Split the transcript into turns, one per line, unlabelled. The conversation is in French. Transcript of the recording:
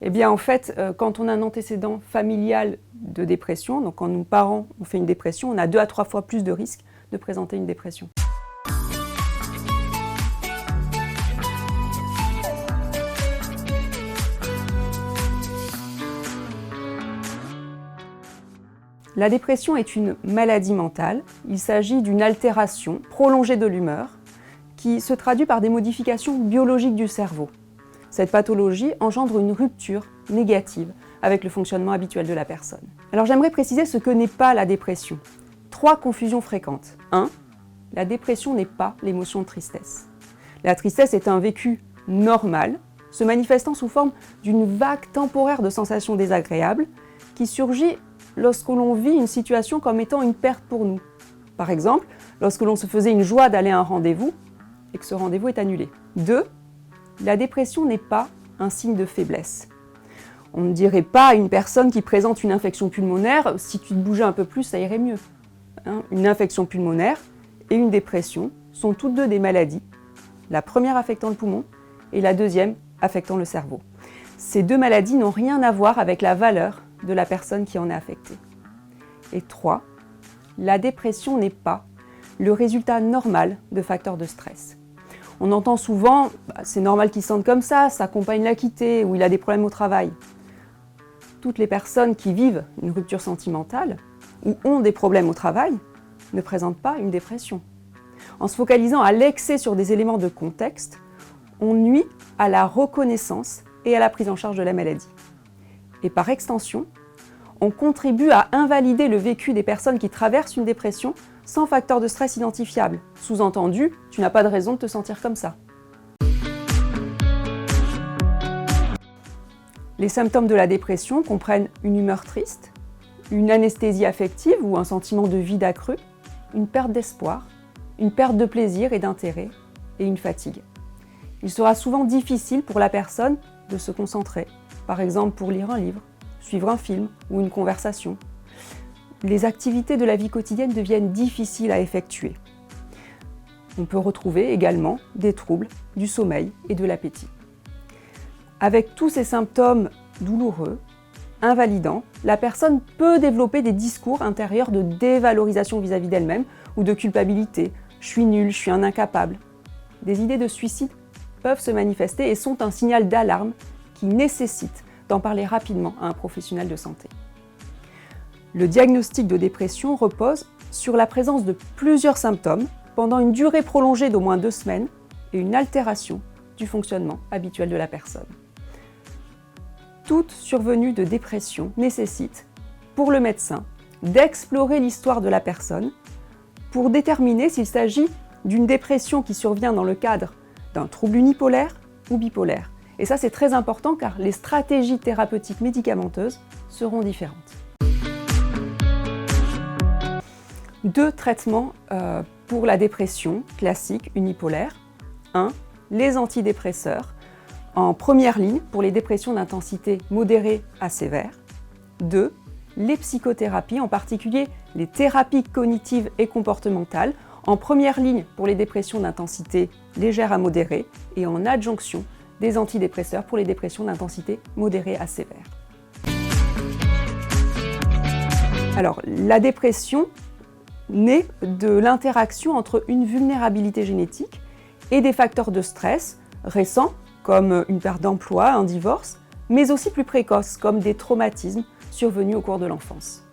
Eh bien, en fait, quand on a un antécédent familial de dépression, donc quand nos parents ont fait une dépression, on a 2 à 3 fois plus de risques de présenter une dépression. La dépression est une maladie mentale. Il s'agit d'une altération prolongée de l'humeur qui se traduit par des modifications biologiques du cerveau. Cette pathologie engendre une rupture négative avec le fonctionnement habituel de la personne. Alors j'aimerais préciser ce que n'est pas la dépression. 3 confusions fréquentes. 1. La dépression n'est pas l'émotion de tristesse. La tristesse est un vécu normal, se manifestant sous forme d'une vague temporaire de sensations désagréables qui surgit lorsque l'on vit une situation comme étant une perte pour nous. Par exemple, lorsque l'on se faisait une joie d'aller à un rendez-vous et que ce rendez-vous est annulé. 2. La dépression n'est pas un signe de faiblesse. On ne dirait pas à une personne qui présente une infection pulmonaire, si tu te bougeais un peu plus, ça irait mieux. Une infection pulmonaire et une dépression sont toutes deux des maladies, la première affectant le poumon et la deuxième affectant le cerveau. Ces 2 maladies n'ont rien à voir avec la valeur de la personne qui en est affectée. Et 3, la dépression n'est pas le résultat normal de facteurs de stress. On entend souvent « c'est normal qu'il se sente comme ça, sa compagne l'a quitté ou il a des problèmes au travail ». Toutes les personnes qui vivent une rupture sentimentale ou ont des problèmes au travail ne présentent pas une dépression. En se focalisant à l'excès sur des éléments de contexte, on nuit à la reconnaissance et à la prise en charge de la maladie. Et par extension, on contribue à invalider le vécu des personnes qui traversent une dépression sans facteur de stress identifiable. Sous-entendu, tu n'as pas de raison de te sentir comme ça. Les symptômes de la dépression comprennent une humeur triste, une anesthésie affective ou un sentiment de vide accru, une perte d'espoir, une perte de plaisir et d'intérêt et une fatigue. Il sera souvent difficile pour la personne de se concentrer, par exemple pour lire un livre, suivre un film ou une conversation. Les activités de la vie quotidienne deviennent difficiles à effectuer. On peut retrouver également des troubles du sommeil et de l'appétit. Avec tous ces symptômes douloureux, invalidants, la personne peut développer des discours intérieurs de dévalorisation vis-à-vis d'elle-même ou de culpabilité. « Je suis nul, je suis un incapable ». Des idées de suicide peuvent se manifester et sont un signal d'alarme qui nécessite d'en parler rapidement à un professionnel de santé. Le diagnostic de dépression repose sur la présence de plusieurs symptômes pendant une durée prolongée d'au moins 2 semaines et une altération du fonctionnement habituel de la personne. Toute survenue de dépression nécessite, pour le médecin, d'explorer l'histoire de la personne pour déterminer s'il s'agit d'une dépression qui survient dans le cadre d'un trouble unipolaire ou bipolaire. Et ça, c'est très important car les stratégies thérapeutiques médicamenteuses seront différentes. 2 traitements pour la dépression classique unipolaire. 1. Les antidépresseurs, en première ligne pour les dépressions d'intensité modérée à sévère. 2. Les psychothérapies, en particulier les thérapies cognitives et comportementales, en première ligne pour les dépressions d'intensité légère à modérée et en adjonction des antidépresseurs pour les dépressions d'intensité modérée à sévère. Alors, la dépression naît de l'interaction entre une vulnérabilité génétique et des facteurs de stress récents, comme une perte d'emploi, un divorce, mais aussi plus précoces, comme des traumatismes survenus au cours de l'enfance.